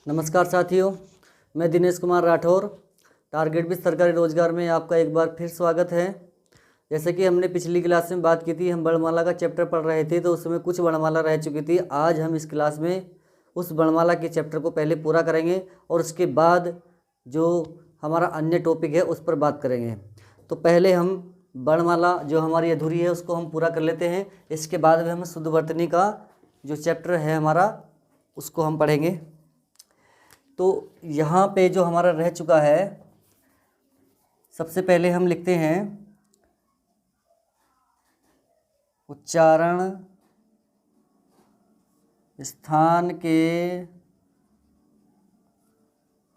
नमस्कार साथियों, मैं दिनेश कुमार राठौर। टारगेट विद सरकारी रोजगार में आपका एक बार फिर स्वागत है। जैसे कि हमने पिछली क्लास में बात की थी, हम वर्णमाला का चैप्टर पढ़ रहे थे, तो उसमें कुछ वर्णमाला रह चुकी थी। आज हम इस क्लास में उस वर्णमाला के चैप्टर को पहले पूरा करेंगे और उसके बाद जो हमारा अन्य टॉपिक है उस पर बात करेंगे। तो पहले हम वर्णमाला जो हमारी अधूरी है उसको हम पूरा कर लेते हैं। इसके बाद में हम शुद्धवर्तनी का जो चैप्टर है हमारा उसको हम पढ़ेंगे। तो यहाँ पे जो हमारा रह चुका है, सबसे पहले हम लिखते हैं उच्चारण स्थान के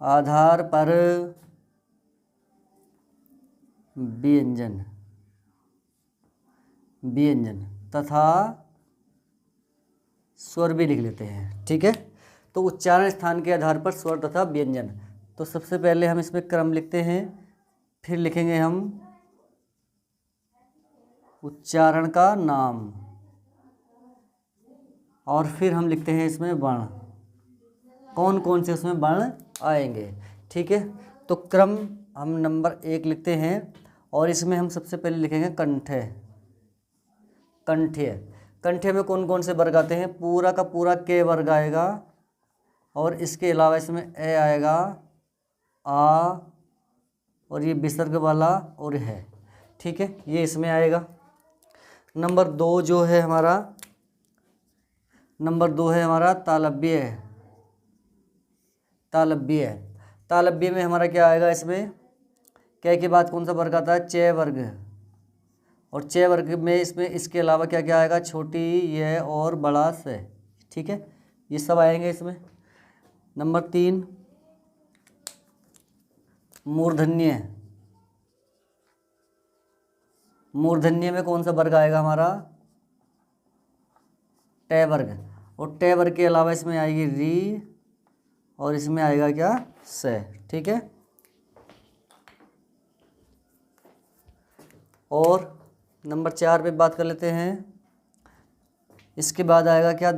आधार पर व्यंजन तथा स्वर भी लिख लेते हैं। ठीक है, तो उच्चारण स्थान के आधार पर स्वर तथा व्यंजन। तो सबसे पहले हम इसमें क्रम लिखते हैं, फिर लिखेंगे हम उच्चारण का नाम और फिर हम लिखते हैं इसमें वर्ण, कौन कौन से उसमें वर्ण आएंगे। ठीक है, तो क्रम हम नंबर 1 लिखते हैं और इसमें हम सबसे पहले लिखेंगे कंठ्य। कंठ्य में कौन कौन से वर्ग आते हैं? पूरा का पूरा के वर्ग आएगा और इसके अलावा इसमें ए आएगा, आ और ये विसर्ग वाला और है। ठीक है, ये इसमें आएगा। नंबर 2 जो है हमारा, तालव्य में हमारा क्या आएगा? इसमें क्या के बाद कौन सा वर्ग आता है? च वर्ग। और च वर्ग में इसमें इसके अलावा क्या क्या आएगा? छोटी य और बड़ा स। ठीक है, ये सब आएंगे इसमें। नंबर 3 मूर्धन्य में कौन सा वर्ग आएगा हमारा? ट वर्ग। और ट वर्ग के अलावा इसमें आएगी री और इसमें आएगा क्या? स। ठीक है, और नंबर 4 पे बात कर लेते हैं। इसके बाद आएगा क्या?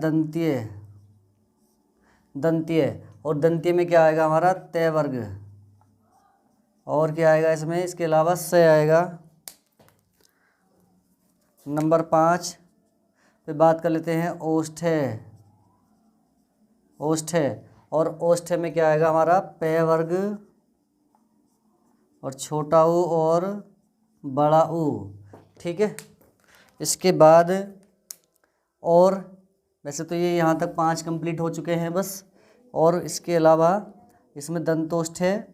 दंतीय। और दंतीय में क्या आएगा हमारा? त वर्ग। और क्या आएगा इसमें? इसके अलावा स आएगा। नंबर 5 पे बात कर लेते हैं ओष्ठ्य। और ओष्ठ्य में क्या आएगा हमारा? प वर्ग और छोटा ऊ और बड़ा ऊ। ठीक है, इसके बाद और वैसे तो ये यहाँ तक 5 कंप्लीट हो चुके हैं बस। और इसके अलावा इसमें दंतोष्ठ्य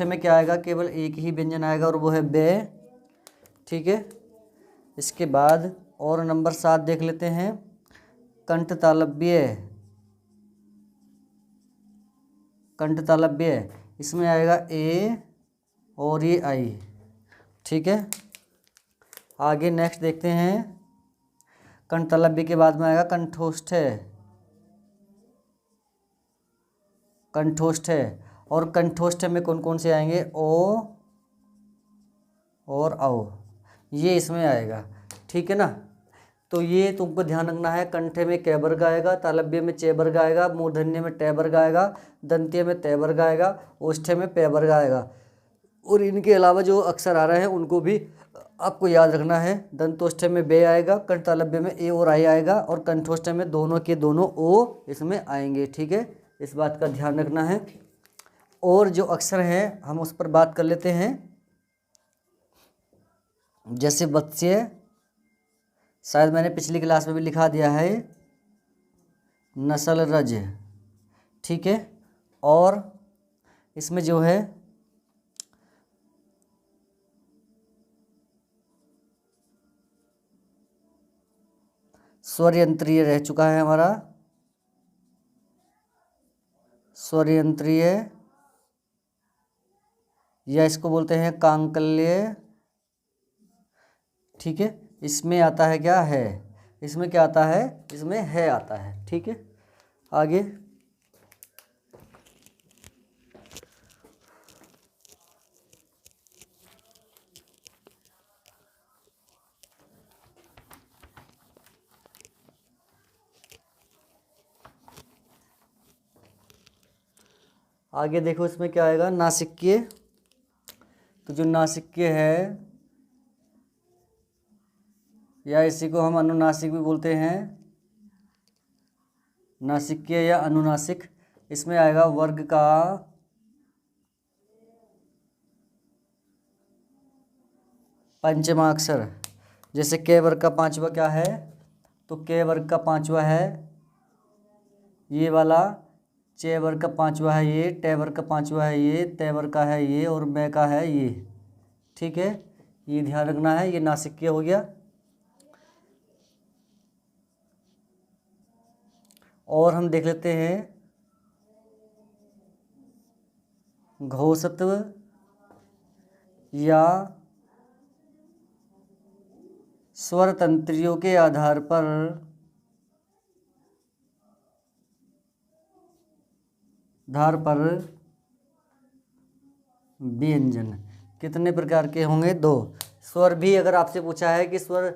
में क्या आएगा? केवल एक ही व्यंजन आएगा और वो है बे। ठीक है, इसके बाद और नंबर 7 देख लेते हैं, कंठतालव्य। इसमें आएगा ए और ये आई। ठीक है, आगे नेक्स्ट देखते हैं। कंठतालव्य के बाद में आएगा कंठोष्ठ्य। और कंठोष्ठ्य में कौन कौन से आएंगे? ओ और औ, ये इसमें आएगा। ठीक है ना, तो ये तुमको ध्यान रखना है। कंठे में क वर्ग आएगा, तालव्य में च वर्ग आएगा, मूर्धन्य में ट वर्ग आएगा, दंतीय में त वर्ग आएगा, ओष्ठ्य में प वर्ग आएगा। और इनके अलावा जो अक्षर आ रहे हैं उनको भी आपको याद रखना है। दंतोष्ठ्य में बे आएगा, कंठतालव्य में ए और आई आएगा और कंठोष्ठ्य में दोनों के दोनों ओ इसमें आएंगे। ठीक है, इस बात का ध्यान रखना है। और जो अक्षर हैं हम उस पर बात कर लेते हैं। जैसे वत्स्य, शायद मैंने पिछली क्लास में भी लिखा दिया है, नस्ल रज। ठीक है, और इसमें जो है स्वरयंत्रीय रह चुका है हमारा, स्वरयंत्रीय या इसको बोलते हैं कांकल्य। ठीक है, इसमें आता है क्या? है। इसमें क्या आता है? इसमें है आता है। ठीक है, आगे आगे देखो इसमें क्या आएगा, नासिक्य। तो जो नासिक्य है या इसी को हम अनुनासिक भी बोलते हैं, नासिक्य या अनुनासिक, इसमें आएगा वर्ग का पंचमा अक्षर। जैसे के वर्ग का पांचवा क्या है, तो के वर्ग का पांचवा है ये वाला, चे वर्ग का पांचवा है ये, टे वर्ग का पांचवा है ये, ते वर्ग का है ये, और मै का है ये। ठीक है, ये ध्यान रखना है, ये नासिक्य हो गया। और हम देख लेते हैं घोषत्व या स्वर तंत्रियों के आधार पर व्यंजन कितने प्रकार के होंगे, 2। स्वर भी अगर आपसे पूछा है कि स्वर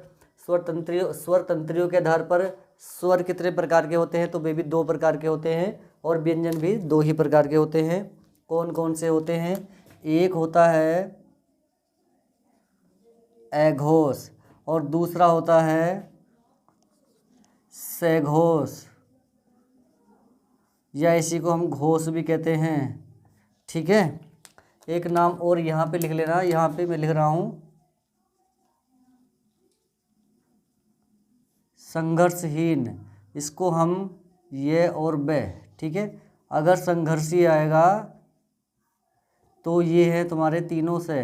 तंत्रियों के आधार पर स्वर कितने प्रकार के होते हैं, तो वे भी 2 प्रकार के होते हैं, और व्यंजन भी 2 ही प्रकार के होते हैं। कौन कौन से होते हैं, एक होता है अघोष और दूसरा होता है सघोष, या इसी को हम घोष भी कहते हैं। ठीक है, एक नाम और यहाँ पे लिख लेना, यहाँ पे मैं लिख रहा हूँ संघर्षहीन, इसको हम ये और बे। ठीक है, अगर संघर्षी आएगा तो ये है तुम्हारे तीनों से।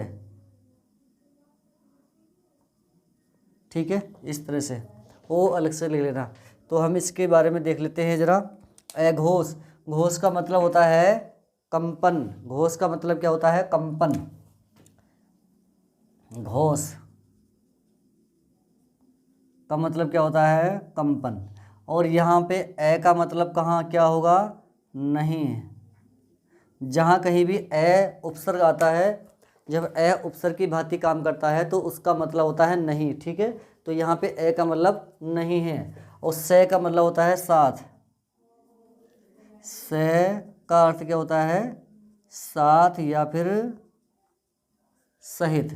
ठीक है, इस तरह से वो अलग से ले लेना। तो हम इसके बारे में देख लेते हैं जरा। अघोष, घोष का मतलब होता है कंपन। घोष का मतलब क्या होता है, कंपन। घोष का मतलब क्या होता है, कंपन। और यहाँ पे ए का मतलब कहाँ क्या होगा, नहीं। जहाँ कहीं भी ए उपसर्ग आता है, जब ए उपसर्ग की भांति काम करता है तो उसका मतलब होता है नहीं। ठीक है, तो यहाँ पे ए का मतलब नहीं है। और से का मतलब होता है साथ। से का अर्थ क्या होता है, साथ या फिर सहित।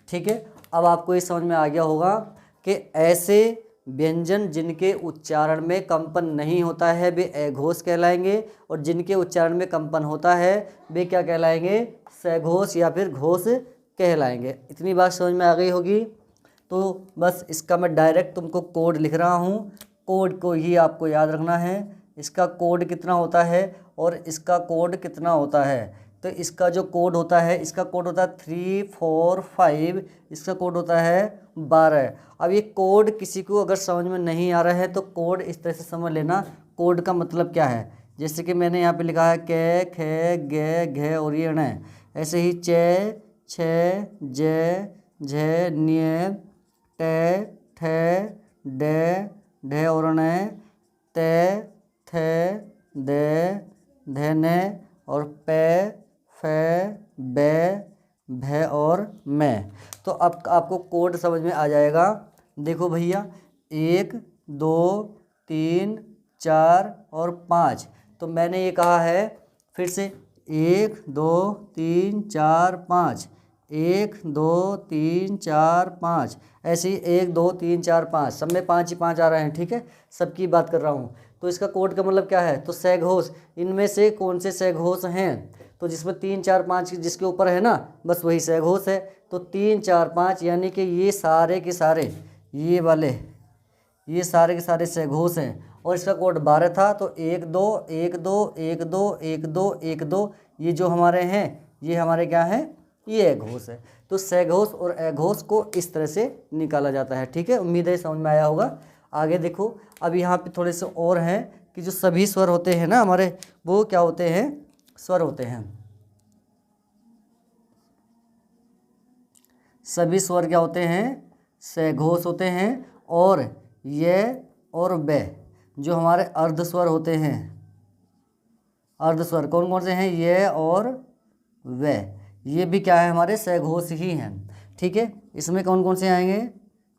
ठीक है, अब आपको ये समझ में आ गया होगा कि ऐसे व्यंजन जिनके उच्चारण में कंपन नहीं होता है वे अघोष कहलाएंगे, और जिनके उच्चारण में कंपन होता है वे क्या कहलाएंगे, सघोष या फिर घोष कहलाएंगे। इतनी बात समझ में आ गई होगी। तो बस इसका मैं डायरेक्ट तुमको कोड लिख रहा हूँ, कोड को ही आपको याद रखना है। इसका कोड कितना होता है और इसका कोड कितना होता है। तो इसका जो कोड होता है, इसका कोड होता है 3, 4, 5, इसका कोड होता है 12। अब ये कोड किसी को अगर समझ में नहीं आ रहा है तो कोड इस तरह से समझ लेना, कोड का मतलब क्या है। जैसे कि मैंने यहाँ पे लिखा है के, खे, गे, घे और ये ण। ऐसे ही चे, छे, जे, झे, न्ये, टे, ठे, डे, ढे और णे, ते, थे, दे, धेने और पे, फे, बे, भे और मैं। तो अब आपको कोड समझ में आ जाएगा। देखो भैया, 1, 2, 3, 4 और 5। तो मैंने ये कहा है फिर से 1, 2, 3, 4, 5, 1, 2, 3, 4, 5, ऐसे ही 1, 2, 3, 4, 5, सब में 5 ही 5 आ रहे हैं। ठीक है, सबकी बात कर रहा हूँ। तो इसका कोड का मतलब क्या है, तो सघोष। इनमें से कौन से सघोष हैं, तो जिसमें 3, 4, 5 जिसके ऊपर है ना, बस वही सघोष है। तो 3, 4, 5 यानी कि ये सारे के सारे, ये वाले ये सारे के सारे सघोष हैं। और इसका कोड 12 था, तो 1, 2, 1, 2, 1, 2, 1, 2, 1, 2, ये जो हमारे हैं ये हमारे क्या हैं, ये अघोष है। तो सघोष और अघोष को इस तरह से निकाला जाता है। ठीक है, उम्मीद है समझ में आया होगा। आगे देखो, अब यहाँ पे थोड़े से और हैं कि जो सभी स्वर होते हैं ना हमारे, वो क्या होते हैं, स्वर होते हैं। सभी स्वर क्या होते हैं, सघोष होते हैं। और ये और बे जो हमारे अर्ध स्वर होते हैं, अर्ध स्वर कौन कौन से हैं, ये और वे, ये भी क्या है, हमारे सघोष ही हैं। ठीक है, इसमें कौन कौन से आएंगे,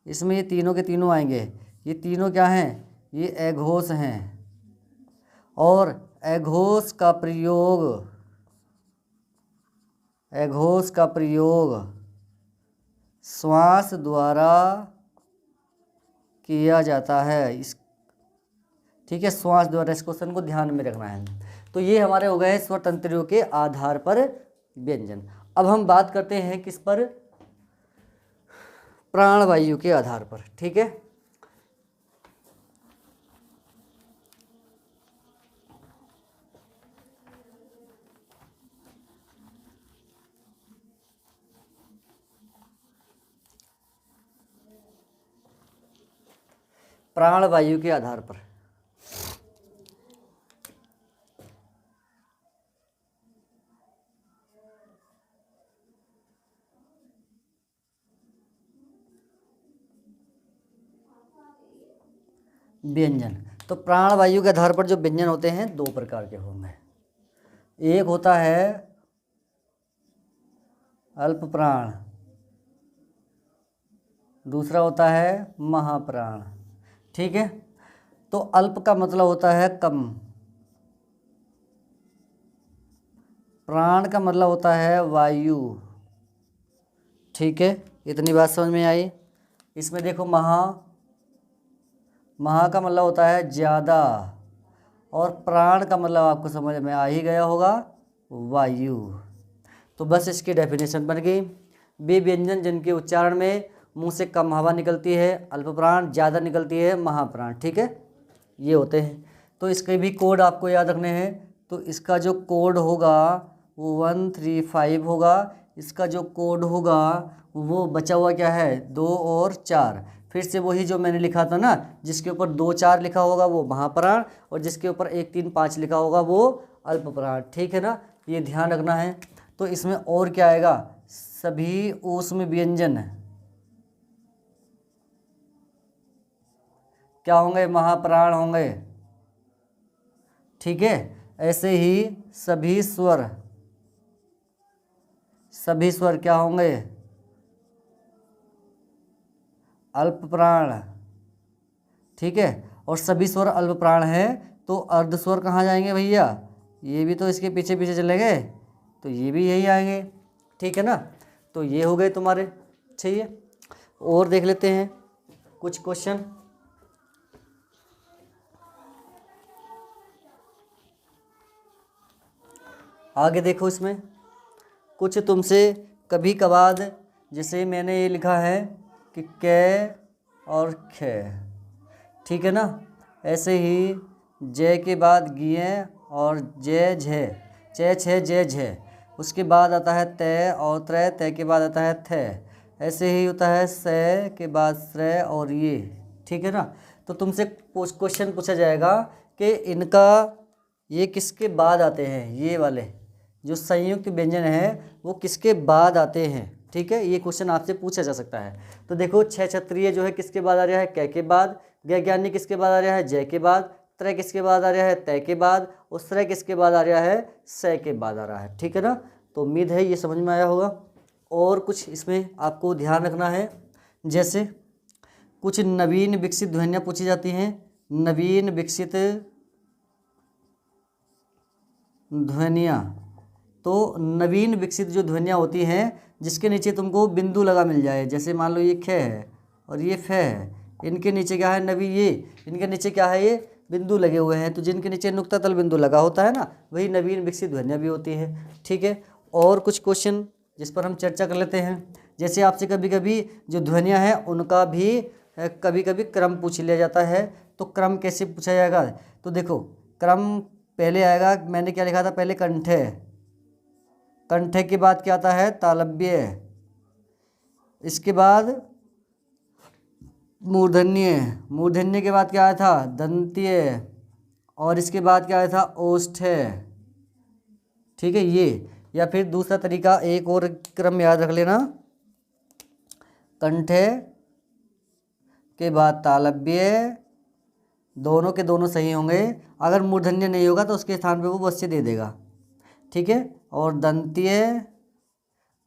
इसमें ये तीनों के तीनों आएंगे। ये तीनों क्या हैं, ये अघोष हैं। और अघोष का प्रयोग एघोष का प्रयोग श्वास द्वारा किया जाता है। इस ठीक है, श्वास द्वारा, इस क्वेश्चन को ध्यान में रखना है। तो ये हमारे हो गए स्वर तंत्रियों के आधार पर व्यंजन। अब हम बात करते हैं किस पर, प्राणवायु के आधार पर। ठीक है, प्राणवायु के आधार पर। व्यंजन, तो प्राणवायु के आधार पर जो व्यंजन होते हैं दो प्रकार के होंगे। एक होता है अल्प प्राण, दूसरा होता है महाप्राण। ठीक है, तो अल्प का मतलब होता है कम, प्राण का मतलब होता है वायु। ठीक है, इतनी बात समझ में आई। इसमें देखो महा का मतलब होता है ज़्यादा, और प्राण का मतलब आपको समझ में आ ही गया होगा, वायु। तो बस इसकी डेफिनेशन बन गई। वे व्यंजन जिनके उच्चारण में मुंह से कम हवा निकलती है अल्प प्राण, ज़्यादा निकलती है महाप्राण। ठीक है, ये होते हैं। तो इसके भी कोड आपको याद रखने हैं। तो इसका जो कोड होगा वो 135 होगा। इसका जो कोड होगा वो बचा हुआ क्या है, 2 और 4। फिर से वही जो मैंने लिखा था ना, जिसके ऊपर 2 4 लिखा होगा वो महाप्राण, और जिसके ऊपर 1 3 5 लिखा होगा वो अल्प प्राण। ठीक है ना, ये ध्यान रखना है। तो इसमें और क्या आएगा, सभी ऊष्म व्यंजन क्या होंगे, महाप्राण होंगे। ठीक है, ऐसे ही सभी स्वर क्या होंगे, अल्प प्राण। ठीक है, और सभी स्वर अल्प प्राण है, तो अर्ध स्वर कहाँ जाएंगे भैया, ये भी तो इसके पीछे पीछे चलेंगे, तो ये भी यही आएंगे। ठीक है ना, तो ये हो गए तुम्हारे। चाहिए और देख लेते हैं कुछ क्वेश्चन। आगे देखो, इसमें कुछ तुमसे कभी कभार, जैसे मैंने ये लिखा है कि कै और खे। ठीक है ना, ऐसे ही जय के बाद गिये और जय झे, चे छे जय झे। उसके बाद आता है तय और त्रय, तय के बाद आता है थे। ऐसे ही होता है से के बाद श्रय और ये। ठीक है ना, तो तुमसे क्वेश्चन पूछा जाएगा कि इनका ये किसके बाद आते हैं, ये वाले जो संयुक्त व्यंजन है वो किसके बाद आते हैं। ठीक है, ये क्वेश्चन आपसे पूछा जा सकता है। तो देखो, छह क्षत्रिय जो है किसके बाद आ रहा है, कै के बाद। ज्ञानी किसके बाद आ रहा है, जय के बाद। त्रय किसके बाद आ रहा है, तय के बाद। और श्रय किसके बाद आ रहा है, सय के बाद आ रहा है। ठीक है ना, तो उम्मीद है ये समझ में आया होगा। और कुछ इसमें आपको ध्यान रखना है, जैसे कुछ नवीन विकसित ध्वनियाँ पूछी जाती हैं। नवीन विकसित ध्वनियाँ, तो नवीन विकसित जो ध्वनियाँ होती हैं जिसके नीचे तुमको बिंदु लगा मिल जाए, जैसे मान लो ये ख है और ये फ है, इनके नीचे क्या है नवी, ये इनके नीचे क्या है, ये बिंदु लगे हुए हैं। तो जिनके नीचे नुक्ता तल बिंदु लगा होता है ना, वही नवीन विकसित ध्वनियाँ भी होती है। ठीक है, और कुछ क्वेश्चन जिस पर हम चर्चा कर लेते हैं, जैसे आपसे कभी कभी जो ध्वनियाँ हैं उनका भी कभी कभी क्रम पूछ लिया जाता है। तो क्रम कैसे पूछा जाएगा, तो देखो क्रम पहले आएगा, मैंने क्या लिखा था पहले, कंठे। कंठे के बाद क्या आता है, तालव्य। इसके बाद मूर्धन्य। मूर्धन्य के बाद क्या आया था, दंत्य। और इसके बाद क्या आया था, ओष्ठ्य। ठीक है, ये। या फिर दूसरा तरीका, एक और क्रम याद रख लेना, कंठे के बाद तालव्य, दोनों के दोनों सही होंगे। अगर मूर्धन्य नहीं होगा तो उसके स्थान पे वो वश्य दे देगा। ठीक है, और दंत्य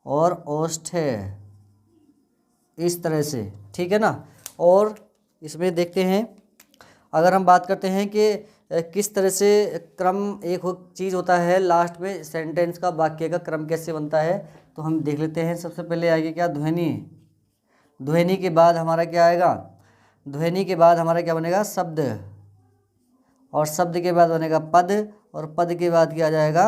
और ओष्ठ्य, इस तरह से। ठीक है ना, और इसमें देखते हैं, अगर हम बात करते हैं कि किस तरह से क्रम एक चीज़ होता है लास्ट में सेंटेंस का, वाक्य का क्रम कैसे बनता है, तो हम देख लेते हैं। सबसे पहले आएगी क्या, ध्वनि। ध्वनि के बाद हमारा क्या आएगा, ध्वनि के बाद हमारा क्या बनेगा, शब्द, और शब्द के बाद बनेगा पद, और पद के बाद क्या आ जाएगा,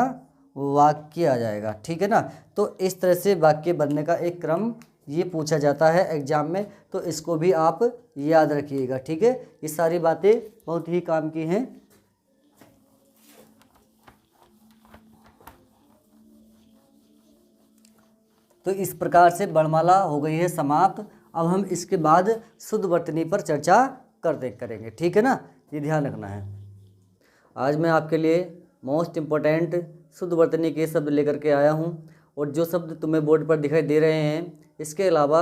वाक्य आ जाएगा। ठीक है ना। तो इस तरह से वाक्य बनने का एक क्रम ये पूछा जाता है एग्जाम में, तो इसको भी आप याद रखिएगा। ठीक है, ये सारी बातें बहुत ही काम की हैं। तो इस प्रकार से वर्णमाला हो गई है समाप्त। अब हम इसके बाद शुद्ध वर्तनी पर चर्चा करेंगे। ठीक है ना, ये ध्यान रखना है। आज मैं आपके लिए मोस्ट इम्पोर्टेंट शुद्ध वर्तनी के शब्द लेकर के आया हूँ, और जो शब्द तुम्हें बोर्ड पर दिखाई दे रहे हैं, इसके अलावा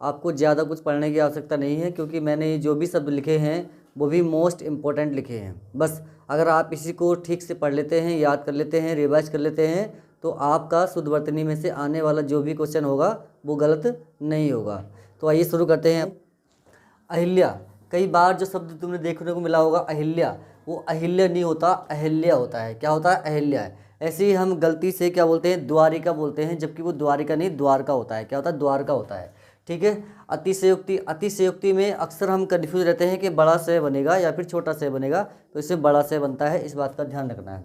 आपको ज़्यादा कुछ पढ़ने की आवश्यकता नहीं है, क्योंकि मैंने जो भी शब्द लिखे हैं वो भी मोस्ट इम्पोर्टेंट लिखे हैं। बस अगर आप इसी को ठीक से पढ़ लेते हैं, याद कर लेते हैं, रिवाइज कर लेते हैं, तो आपका शुद्ध वर्तनी में से आने वाला जो भी क्वेश्चन होगा वो गलत नहीं होगा। तो आइए शुरू करते हैं। अहिल्या, कई बार जो शब्द तुमने देखने को मिला होगा अहिल्या, वो अहिल्या नहीं होता, अहिल्या होता है। क्या होता है, अहिल्या है। ऐसे ही हम गलती से क्या बोलते हैं, द्वारिका बोलते हैं, जबकि वो द्वारिका नहीं द्वारका होता है। क्या होता है, द्वारका होता है। ठीक है। अतिशयोक्ति, अतिशयोक्ति में अक्सर हम कन्फ्यूज रहते हैं कि बड़ा से बनेगा या फिर छोटा से बनेगा, तो इससे बड़ा से बनता है, इस बात का ध्यान रखना है।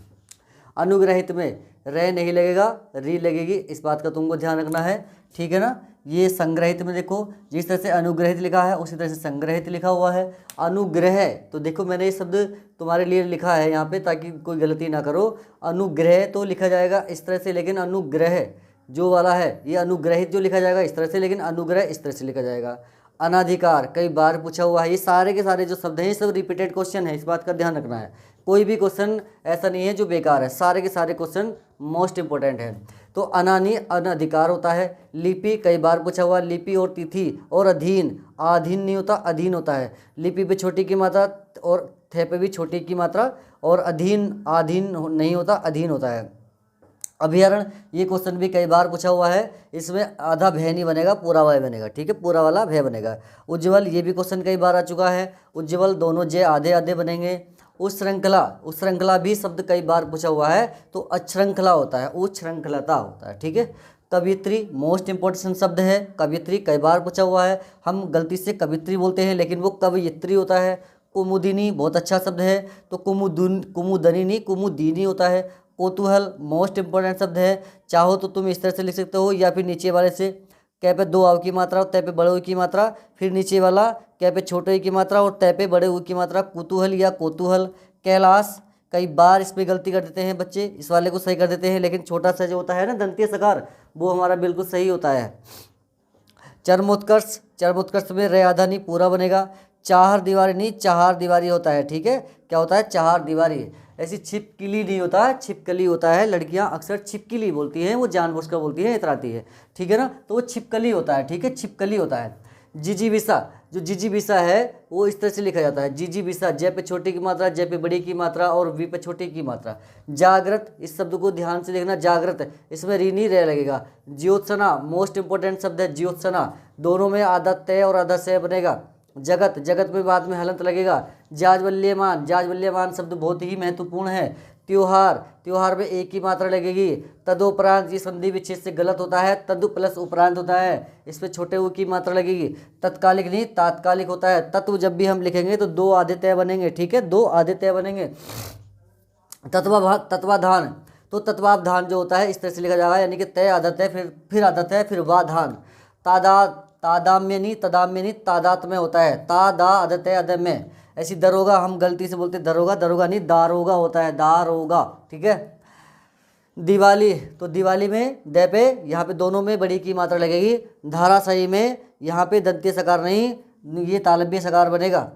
अनुग्रहित में रे नहीं लगेगा, री लगेगी, इस बात का तुमको ध्यान रखना है। ठीक है ना। ये संग्रहित में देखो, जिस तरह से अनुग्रहित लिखा है उसी तरह से संग्रहित लिखा हुआ है। अनुग्रह, तो देखो मैंने ये शब्द तुम्हारे लिए लिखा है यहाँ पे ताकि कोई गलती ना करो। अनुग्रह तो लिखा जाएगा इस तरह से, लेकिन अनुग्रह जो वाला है ये अनुग्रहित जो लिखा जाएगा इस तरह से, लेकिन अनुग्रह इस तरह से लिखा जाएगा। अनाधिकार कई बार पूछा हुआ है। ये सारे के सारे जो शब्द हैं ये सब रिपीटेड क्वेश्चन है, इस बात का ध्यान रखना है। कोई भी क्वेश्चन ऐसा नहीं है जो बेकार है, सारे के सारे क्वेश्चन मोस्ट इंपॉर्टेंट है। तो अनानी अनधिकार होता है। लिपि कई बार पूछा हुआ, लिपि और तिथि और अधीन, आधीन नहीं होता, अधीन होता है। लिपि पे छोटी की मात्रा और थे पे भी छोटी की मात्रा, और अधीन आधीन नहीं होता, अधीन होता है। अभ्यारण, ये क्वेश्चन भी कई बार पूछा हुआ है, इसमें आधा भय नहीं बनेगा, पूरा वय बनेगा। ठीक है, पूरा वाला भय बनेगा। उज्ज्वल, ये भी क्वेश्चन कई बार आ चुका है। उज्ज्वल दोनों जय आधे आधे बनेंगे। उच्छृंखला, उच्छृंखला भी शब्द कई बार पूछा हुआ है, तो अश्रृंखला होता है, उच्छृंखलता होता है। ठीक है। कवियत्री मोस्ट इंपॉर्टेंट शब्द है। कवियत्री कई बार पूछा हुआ है, हम गलती से कवियत्री बोलते हैं लेकिन वो कवियत्री होता है। कुमुदिनी बहुत अच्छा शब्द है, तो कुमुदनी नहीं कुमुदीनी होता है। कौतूहल मोस्ट इंपॉर्टेंट शब्द है। चाहो तो तुम इस तरह से लिख सकते हो, या फिर नीचे वाले से, कै पे दो आव की मात्रा और तय पे बड़े ऊ की मात्रा, फिर नीचे वाला कै पे छोटे ई की मात्रा और तय पे बड़े ऊ की मात्रा, कुतूहल या कौतूहल। कैलाश, कई बार इस पे गलती कर देते हैं बच्चे, इस वाले को सही कर देते हैं, लेकिन छोटा सा जो होता है ना दंतीय सकार, वो हमारा बिल्कुल सही होता है। चरमोत्कर्ष, चरमोत्कर्ष में रे आधा नहीं पूरा बनेगा। चार दीवारी नहीं चार दीवारी होता है। ठीक है, क्या होता है, चार दीवारी। ऐसी छिपकली नहीं होता है, छिपकली होता है। लड़कियां अक्सर छिपकली बोलती हैं, वो जानबूझकर बोलती हैं, इतराती है। ठीक है ना, तो वो छिपकली होता है। ठीक है, छिपकली होता है। जिजीविसा, जो जिजीविसा है वो इस तरह से लिखा जाता है, जिजीविसा, जय पे छोटी की मात्रा, जय पे बड़ी की मात्रा और वी पे छोटी की मात्रा। जागृत, इस शब्द को ध्यान से देखना, जागृत, इसमें री नहीं रह लगेगा। ज्योत्सना मोस्ट इंपॉर्टेंट शब्द है, ज्योत्सना, दोनों में आधा तय और आधा से बनेगा। जगत, जगत में बाद में हलंत लगेगा। जाज्वल्यमान, जाज्वल्यमान शब्द बहुत ही महत्वपूर्ण है। त्योहार, त्योहार में एक ही मात्रा लगेगी। तदुपरांत, ये संधि विच्छेद से गलत होता है, तदु प्लस उपरांत होता है, इस पे छोटे ऊ की मात्रा लगेगी। तत्कालिक नहीं तात्कालिक होता है। तत्व जब भी हम लिखेंगे तो दो आधे तय बनेंगे। ठीक है, दो आधे तय बनेंगे। तत्वाधान, तो तत्वावधान जो होता है इस तरह से लिखा जाएगा, यानी कि तय आधा तय फिर आधा तय फिर वाधान। तादाम्य नहीं तादात में होता है, तादा आदत अदम्य। ऐसी दरोगा हम गलती से बोलते दरोगा, दरोगा नहीं दारोगा होता है, दारोगा। ठीक है। दिवाली, तो दिवाली में दे पे यहाँ पे दोनों में बड़ी की मात्रा लगेगी। धाराशाही में यहाँ पे दंतीय सकार नहीं, ये तालव्य सकार बनेगा।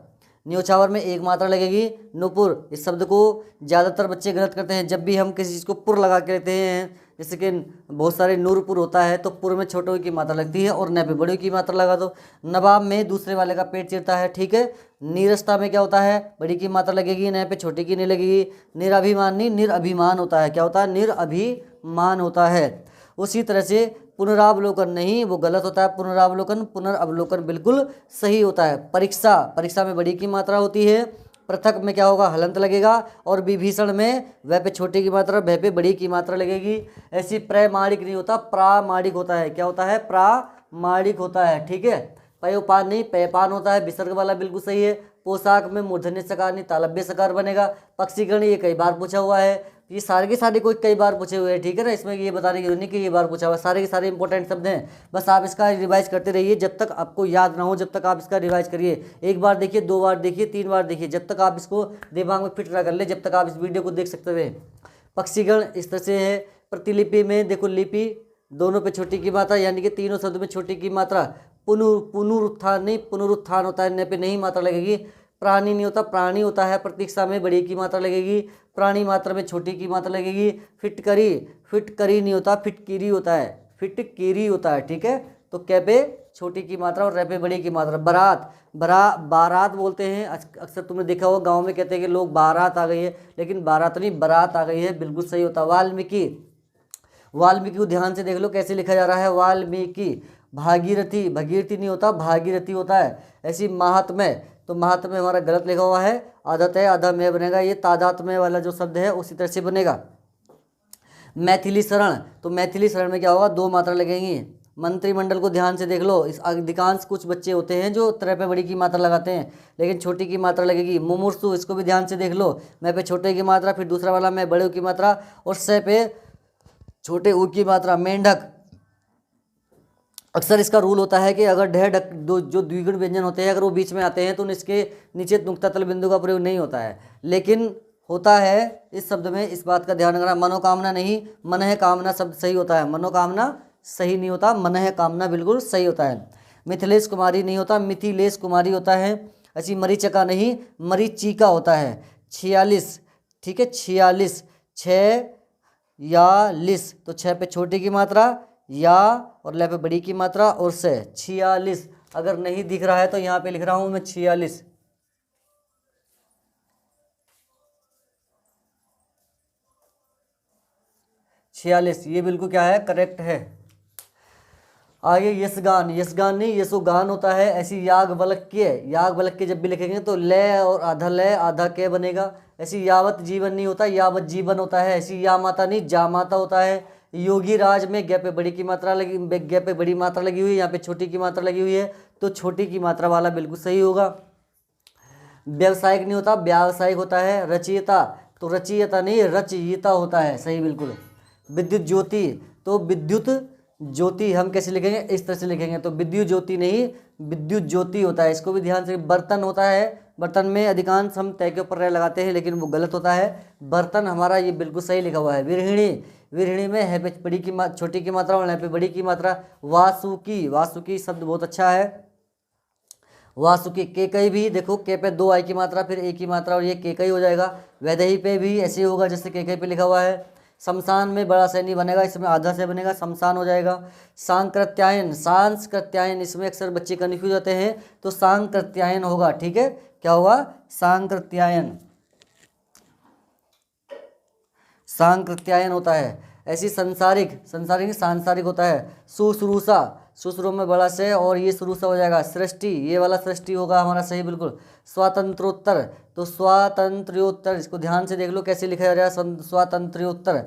न्योछावर में एक मात्रा लगेगी। नुपुर, इस शब्द को ज़्यादातर बच्चे गलत करते हैं, जब भी हम किसी चीज़ को पुर लगा के लेते हैं, जैसे कि बहुत सारे नूरपुर होता है तो पुर में छोटे की मात्रा लगती है और न पे बड़ी की मात्रा लगा दो। नवाब में दूसरे वाले का पेट चिरता है। ठीक है। नीरसता में क्या होता है, बड़ी की मात्रा लगेगी, न पे छोटी की नहीं लगेगी। निराभिमान नहीं निरअभिमान होता है, क्या होता है, निरअभिमान होता है। उसी तरह से पुनरावलोकन नहीं, वो गलत होता है, पुनरावलोकन पुनर्अवलोकन बिल्कुल सही होता है। परीक्षा, परीक्षा में बड़ी की मात्रा होती है। पृथक में क्या होगा, हलंत लगेगा। और विभीषण में वह पे छोटी की मात्रा, वह पे बड़ी की मात्रा लगेगी। ऐसी प्रमाणिक नहीं होता, प्रामाणिक होता है। क्या होता है, प्रामाणिक होता है, ठीक है। पयोपान नहीं, पयपान होता है, विसर्ग वाला बिल्कुल सही है। पोशाक में मूर्धन्य सकार नहीं, तालव्य सकार बनेगा। पक्षीगण ये कई बार पूछा हुआ है, ये सारे के सारे कोई कई बार पूछे हुए हैं, ठीक है ना। इसमें ये बताने की जरूरत नहीं कि ये बार पूछा हुआ, सारे के सारे इंपॉर्टेंट शब्द हैं। बस आप इसका रिवाइज करते रहिए, जब तक आपको याद ना हो जब तक आप इसका रिवाइज करिए। एक बार देखिए, 2 बार देखिए, 3 बार देखिए, जब तक आप इसको दिमाग में फिट ना कर ले, जब तक आप इस वीडियो को देख सकते हुए। पक्षीगण इस तरह से है। प्रतिलिपि में देखो, लिपि दोनों पे छोटी की मात्रा, यानी कि तीनों शब्द में छोटी की मात्रा। पुनरुत्थान नहीं, पुनरुत्थान होता है, न पे नहीं मात्रा लगेगी। प्राणी नहीं होता, प्राणी होता है, प्रतीक्षा में बड़ी की मात्रा लगेगी। प्राणी मात्रा में छोटी की मात्रा लगेगी। फिटकरी, फिटकरी नहीं होता, फिटकीरी होता है, फिटकीरी होता है, ठीक है। तो कै पे छोटी की मात्रा और रै पे बड़ी की मात्रा। बारात, बारात बोलते हैं, अक्सर तुमने देखा होगा गांव में कहते हैं कि लोग बारात आ गई है, लेकिन बारात नहीं, बारात आ गई है, बिल्कुल सही होता। वाल्मीकि, वाल्मीकि को ध्यान से देख लो कैसे लिखा जा रहा है, वाल्मीकि। भागीरथी, भगीरथी नहीं होता, भागीरथी होता है। ऐसी महात्म्य, तो महात्म्य हमारा गलत लिखा हुआ है, आदत है, आधा में बनेगा, ये तादात्म्य वाला जो शब्द है उसी तरह से बनेगा। मैथिली शरण, तो मैथिली शरण में क्या होगा, 2 मात्रा लगेंगी। मंत्रिमंडल को ध्यान से देख लो, इस अधिकांश कुछ बच्चे होते हैं जो तरह पे बड़ी की मात्रा लगाते हैं, लेकिन छोटी की मात्रा लगेगी। मुमूर्षु, इसको भी ध्यान से देख लो, मैं पे छोटे की मात्रा, फिर दूसरा वाला मैं बड़े की मात्रा, और से पे छोटे ऊ की मात्रा। मेंढक, अक्सर इसका रूल होता है कि अगर ढह ढक जो द्विगुण व्यंजन होते हैं अगर वो बीच में आते हैं तो इसके नीचे नुक्ता तल बिंदु का प्रयोग नहीं होता है, लेकिन होता है इस शब्द में। इस बात का ध्यान रखना। मनोकामना नहीं, मन है कामना शब्द सही होता है, मनोकामना सही नहीं होता, मन है कामना बिल्कुल सही होता है। मिथिलेश कुमारी नहीं होता, मिथिलेश कुमारी होता है। ऐसी मरीचिका नहीं, मरीचिका होता है। 46, ठीक है, 46, 46, तो 6 पे छोटी की मात्रा, या और ले पे बड़ी की मात्रा, और से 46। अगर नहीं दिख रहा है तो यहाँ पे लिख रहा हूँ मैं 46। 46 ये बिल्कुल क्या है, करेक्ट है। आगे यशगान, यशगान नहीं, यशोगान होता है। ऐसी याज्ञवल्क्य, याज्ञवल्क्य जब भी लिखेंगे तो ले और आधा ले आधा के बनेगा। ऐसी यावत जीवन नहीं होता, यावत जीवन होता है। ऐसी या माता नहीं, जा माता होता है। योगी राज में गै पे बड़ी की मात्रा लगी, गै पे बड़ी मात्रा लगी हुई है, यहाँ पे छोटी की मात्रा लगी हुई है, तो छोटी की मात्रा वाला बिल्कुल सही होगा। व्यवसायिक नहीं होता, व्यावसायिक होता है। रचयिता, तो रचयिता नहीं, रचयिता होता है, सही बिल्कुल। विद्युत ज्योति, तो विद्युत ज्योति हम कैसे लिखेंगे, इस तरह से लिखेंगे, तो विद्युत ज्योति नहीं, विद्युत ज्योति होता है। इसको भी ध्यान से। बर्तन होता है, बर्तन में अधिकांश हम तय के ऊपर रह लगाते हैं, लेकिन वो गलत होता है। बर्तन हमारा ये बिल्कुल सही लिखा हुआ है। विरहिणी, विरहिणी में है पे बड़ी की छोटी की मात्रा और यहाँ पे बड़ी की मात्रा। वासुकी, वासुकी शब्द बहुत अच्छा है। वासुकी। केकई भी देखो, के पे 2 आई की मात्रा फिर एक की मात्रा और ये केकई हो जाएगा। वैदेही पे भी ऐसे होगा जैसे केकई पे लिखा हुआ है। शमशान में बड़ा से नहीं बनेगा, इसमें आधा से बनेगा, शमशान हो जाएगा। सांकृत्यायन, सांस्कृत्यायन, इसमें अक्सर बच्चे कन्फ्यूज होते हैं, तो सांकृत्यायन होगा, ठीक है। क्या होगा, सांकृत्यायन, सांकृत्यायन होता है। ऐसी संसारिक, संसारिक सांसारिक होता है। सुश्रूषा, सुश्रू में बड़ा से और ये शुरूसा हो जाएगा। सृष्टि, ये वाला सृष्टि होगा हमारा सही बिल्कुल। स्वातंत्रोत्तर, तो स्वातंत्र्योत्तर, इसको ध्यान से देख लो कैसे लिखा जा रहा है, स्वातंत्र्योत्तर।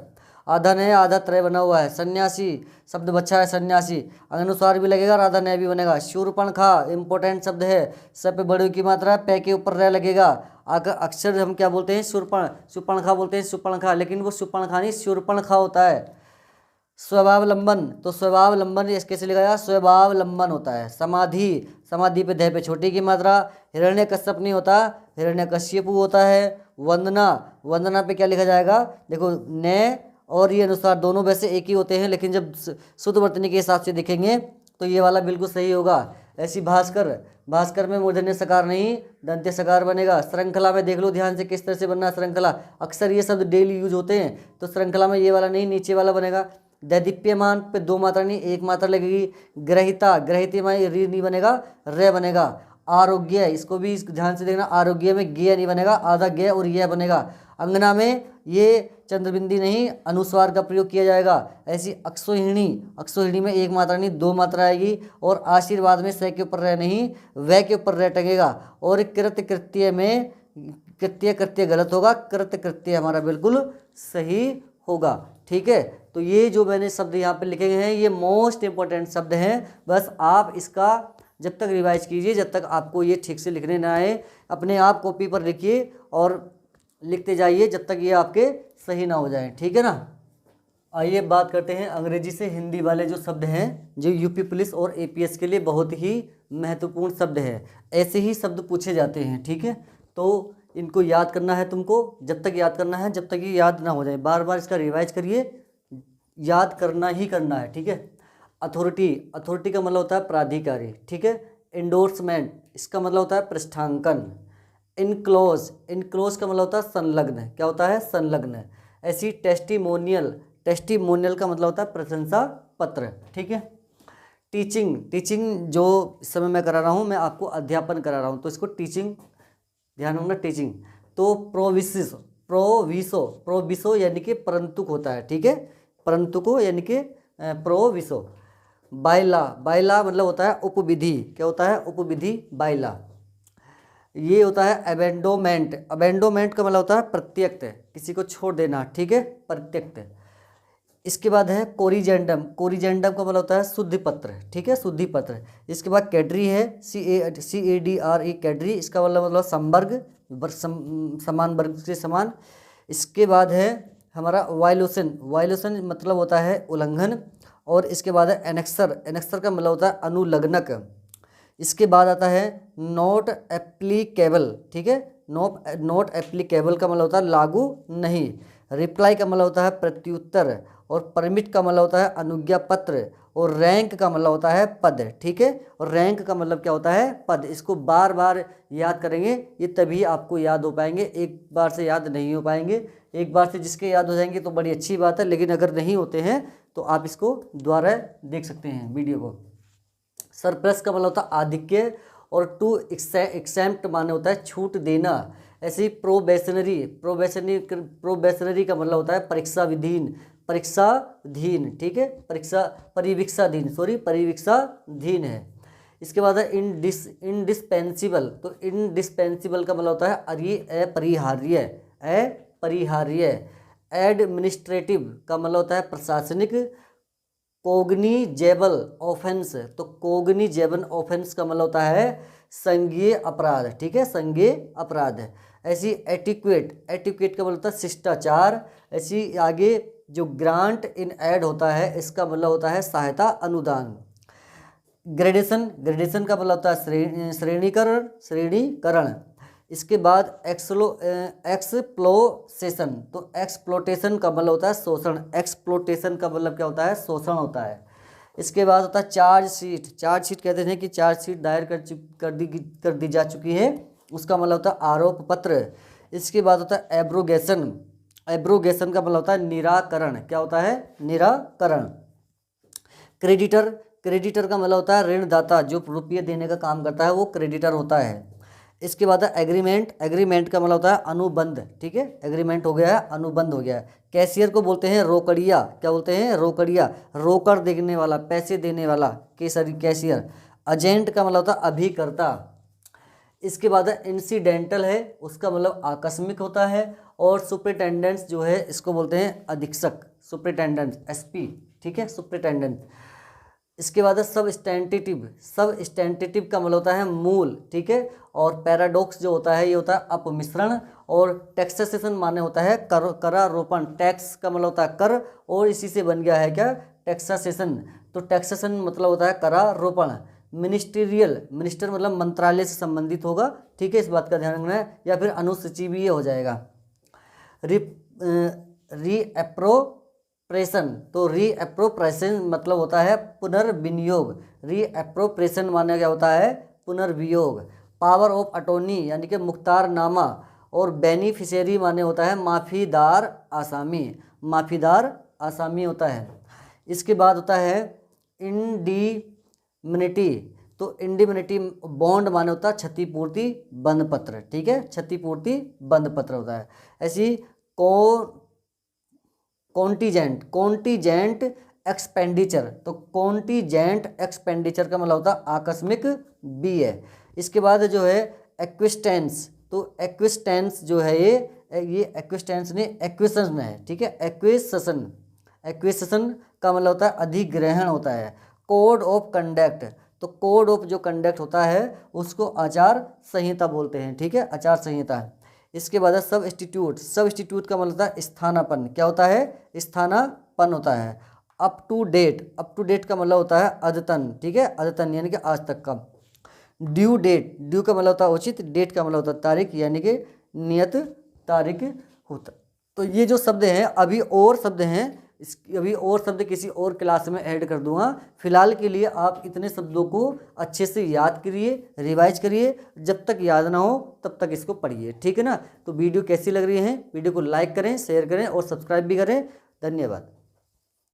आधा नय आधा त्रय बना हुआ है। सन्यासी शब्द बच्चा है, सन्यासी, अनुस्वार भी लगेगा और आधा नय भी बनेगा। शूर्पणखा इंपॉर्टेंट शब्द है, सब पे बड़ी की मात्रा, पै के ऊपर रह लगेगा। अगर अक्षर हम क्या बोलते हैं, शूर्पणखा बोलते हैं, शूर्पणखा, लेकिन वो शूर्पणखा नहीं, शूर्पणखा होता है। स्वभावलंबन, तो स्वभावलंबन इस कैसे लिखा, स्वभावलंबन होता है। समाधि, समाधि पे धय पे छोटी की मात्रा। हिरण्यकश्यप नहीं होता, हिरण्यकश्यपु होता है। वंदना, वंदना पे क्या लिखा जाएगा, देखो न और ये अनुसार दोनों वैसे एक ही होते हैं, लेकिन जब शुद्ध वर्तनी के हिसाब से देखेंगे तो ये वाला बिल्कुल सही होगा। ऐसी भास्कर, भास्कर में मूर्धन्य सकार नहीं, दंत्य सकार बनेगा। श्रृंखला में देख लो ध्यान से किस तरह से बनना श्रृंखला, अक्सर ये शब्द डेली यूज होते हैं, तो श्रृंखला में ये वाला नहीं, नीचे वाला बनेगा। दैदीप्यमान पे 2 मात्रा नहीं, 1 मात्रा लगेगी। ग्रहिता, ग्रहित में री नहीं बनेगा, रे बनेगा। आरोग्य, इसको भी ध्यान से देखना, आरोग्य में गे नहीं बनेगा, आधा गे और ये बनेगा। अंगना में ये चंद्रबिंदी नहीं, अनुस्वार का प्रयोग किया जाएगा। ऐसी अक्षोहिणी, अक्षोहिणी में 1 मात्रा नहीं 2 मात्रा आएगी। और आशीर्वाद में से के ऊपर रह नहीं, वह के ऊपर रह टंगेगा। और कृत्य, कृत्य में कृत्य कृत्य गलत होगा, कृत्य कृत्य हमारा बिल्कुल सही होगा। ठीक है, तो ये जो मैंने शब्द यहाँ पे लिखे गए हैं ये मोस्ट इंपॉर्टेंट शब्द हैं। बस आप इसका जब तक रिवाइज कीजिए, जब तक आपको ये ठीक से लिखने ना आए, अपने आप कॉपी पर लिखिए और लिखते जाइए जब तक ये आपके सही ना हो जाए। ठीक है ना। आइए बात करते हैं अंग्रेजी से हिंदी वाले जो शब्द हैं, जो यूपी पुलिस और एपीएस के लिए बहुत ही महत्वपूर्ण शब्द है। ऐसे ही शब्द पूछे जाते हैं। ठीक है, तो इनको याद करना है तुमको, जब तक याद करना है जब तक ये याद ना हो जाए। बार बार इसका रिवाइज करिए, याद करना ही करना है। ठीक है। अथॉरिटी, अथॉरिटी का मतलब होता है प्राधिकारी। ठीक है। इंडोर्समेंट, इसका मतलब होता है पृष्ठांकन। इनक्लोज, इनक्लोज का मतलब होता है संलग्न। क्या होता है? संलग्न। ऐसी टेस्टिमोनियल, टेस्टिमोनियल का मतलब होता है प्रशंसा पत्र। ठीक है। टीचिंग, टीचिंग जो इस समय मैं करा रहा हूँ, मैं आपको अध्यापन करा रहा हूँ, तो इसको टीचिंग, ध्यान रखना टीचिंग। तो प्रोविसिस, प्रोविसो, प्रोविसो यानी कि परंतुक होता है। ठीक है, परंतुको यानी कि प्रोविसो। बाइला, बाइला मतलब होता है उपविधि। क्या होता है? उपविधि, बाइला। ये होता है अबेंडोमेंट, अबेंडोमेंट का मतलब होता है परित्यक्त, किसी को छोड़ देना। ठीक है, परित्यक्त। इसके बाद है कोरिजेंडम, कोरिजेंडम का मतलब होता है शुद्धि पत्र। ठीक है, शुद्धि पत्र। इसके बाद कैडरी है, CADRE, कैडरी, इसका मतलब संवर्ग, समान वर्ग से समान। इसके बाद है हमारा वायलोशन, वायलोशन मतलब होता है उल्लंघन। और इसके बाद है एनेक्सर, एनेक्सर का मतलब होता है अनुलग्नक। इसके बाद आता है नॉट एप्लीकेबल। ठीक है, नॉट एप्लीकेबल का मतलब होता है लागू नहीं। रिप्लाई का मतलब होता है प्रत्युत्तर। और परमिट का मतलब होता है अनुज्ञा पत्र। और रैंक का मतलब होता है पद। ठीक है, और रैंक का मतलब क्या होता है? पद। इसको बार बार याद करेंगे, ये तभी आपको याद हो पाएंगे, एक बार से याद नहीं हो पाएंगे। एक बार से जिसके याद हो जाएंगे तो बड़ी अच्छी बात है, लेकिन अगर नहीं होते हैं तो आप इसको दोबारा देख सकते हैं वीडियो को। सरप्लस का मतलब होता है आधिक्य। और टू एक्सेम्प्ट माने होता है छूट देना। ऐसे ही प्रोबेशनरी, प्रोबेशनरी का मतलब होता है परीक्षाधीन, परीक्षाधीन। ठीक है, परीक्षा, परिवीक्षाधीन, सॉरी, परिवीक्षाधीन है। इसके बाद है इंडिस्पेंसिबल, तो इंडिस्पेंसिबल का मतलब होता है अपरिहार्य, अपरिहार्य। एडमिनिस्ट्रेटिव का मतलब होता है प्रशासनिक। कोग्निजेबल ऑफेंस, तो कोग्निजेबल ऑफेंस का मतलब होता है संज्ञेय अपराध। ठीक है, संज्ञेय अपराध है। ऐसी एटिक्वेट, एटिक्वेट का मतलब होता है शिष्टाचार। ऐसी आगे जो ग्रांट इन एड होता है, इसका मतलब होता है सहायता, अनुदान। ग्रेडेशन, ग्रेडेशन का मतलब होता है श्रेणीकरण, श्रेणीकरण। इसके बाद एक्सप्लोसेशन, तो एक्सप्लोटेशन का मतलब होता है शोषण, एक्सप्लोटेशन का मतलब क्या होता है? शोषण होता है। इसके बाद होता है चार्जशीट, चार्जशीट कहते हैं कि चार्जशीट दायर कर दी जा चुकी है, उसका मतलब होता है आरोप पत्र। इसके बाद होता है एब्रोगेशन, एब्रोगेशन का मतलब होता है निराकरण। क्या होता है? निराकरण। क्रेडिटर, क्रेडिटर का मतलब होता है ऋणदाता, जो रुपये देने का काम करता है वो क्रेडिटर होता है। इसके बाद है एग्रीमेंट, एग्रीमेंट का मतलब होता है अनुबंध। ठीक है, एग्रीमेंट हो गया है, अनुबंध हो गया है। कैशियर को बोलते हैं रोकड़िया, क्या बोलते हैं? रोकड़िया, रोकड़ देने वाला, पैसे देने वाला, कैशियर। एजेंट का मतलब होता है अभिकर्ता। इसके बाद है इंसिडेंटल है, उसका मतलब आकस्मिक होता है। और सुपरिटेंडेंट्स जो है इसको बोलते हैं अधीक्षक, सुपरिटेंडेंट, SP। ठीक है, सुपरिटेंडेंट। इसके बाद है सबस्टैंटिव, सबस्टैंटिव का मतलब होता है मूल। ठीक है, और पैराडॉक्स जो होता है ये होता है अपमिश्रण। और टैक्सेशन माने होता है करारोपण, टैक्स का मतलब होता है कर, और इसी से बन गया है क्या? टैक्सेशन। तो टैक्सेशन मतलब होता है करारोपण। मिनिस्टीरियल, मिनिस्टर मतलब मंत्रालय से संबंधित होगा। ठीक है, इस बात का ध्यान रखना है, या फिर अनुसचिवीय हो जाएगा। रीएप्रोप्रेशन, तो रीएप्रोप्रेशन मतलब होता है पुनर्विनियोग। रीएप्रोप्रेशन माने क्या होता है? पुनर्वियोग। पावर ऑफ अटॉर्नी यानी कि मुख्तारनामा। और बेनिफिशियरी माने होता है माफीदार आसामी, माफीदार आसामी होता है। इसके बाद होता है इंडिमिनिटी, तो इंडिमिनिटी बॉन्ड माने होता है क्षतिपूर्ति बंद पत्र। ठीक है, क्षतिपूर्ति बंद पत्र होता है। ऐसी कॉन्टीजेंट, कॉन्टीजेंट एक्सपेंडिचर, तो कॉन्टीजेंट एक्सपेंडिचर का मतलब होता है आकस्मिक व्यय। इसके बाद जो है एक्विस्टेंस, तो एक्विस्टेंस जो है ये एक्विस्टेंस नहीं एक्विसन है, ठीक है। एक्विसेशन, एक्विसेशन का मतलब होता है अधिग्रहण होता है। कोड ऑफ कंडक्ट, तो कोड ऑफ जो कंडक्ट होता है उसको आचार संहिता बोलते हैं, ठीक है, आचार संहिता। इसके बाद है सबस्टिट्यूट, सबस्टिट्यूट का मतलब होता है स्थानापन्न, क्या होता है, स्थानापन्न होता है। Up to date, up to date का मतलब होता है अद्यतन, ठीक है, अद्यतन यानी कि आज तक का। ड्यू डेट, ड्यू का मतलब होता है उचित, डेट का मतलब होता है तारीख यानी कि नियत तारीख होता। तो ये जो शब्द हैं अभी और शब्द हैं, इस अभी और शब्द किसी और क्लास में ऐड कर दूंगा। फिलहाल के लिए आप इतने शब्दों को अच्छे से याद करिए, रिवाइज करिए, जब तक याद ना हो तब तक इसको पढ़िए, ठीक है ना। तो वीडियो कैसी लग रही है, वीडियो को लाइक करें, शेयर करें और सब्सक्राइब भी करें। धन्यवाद।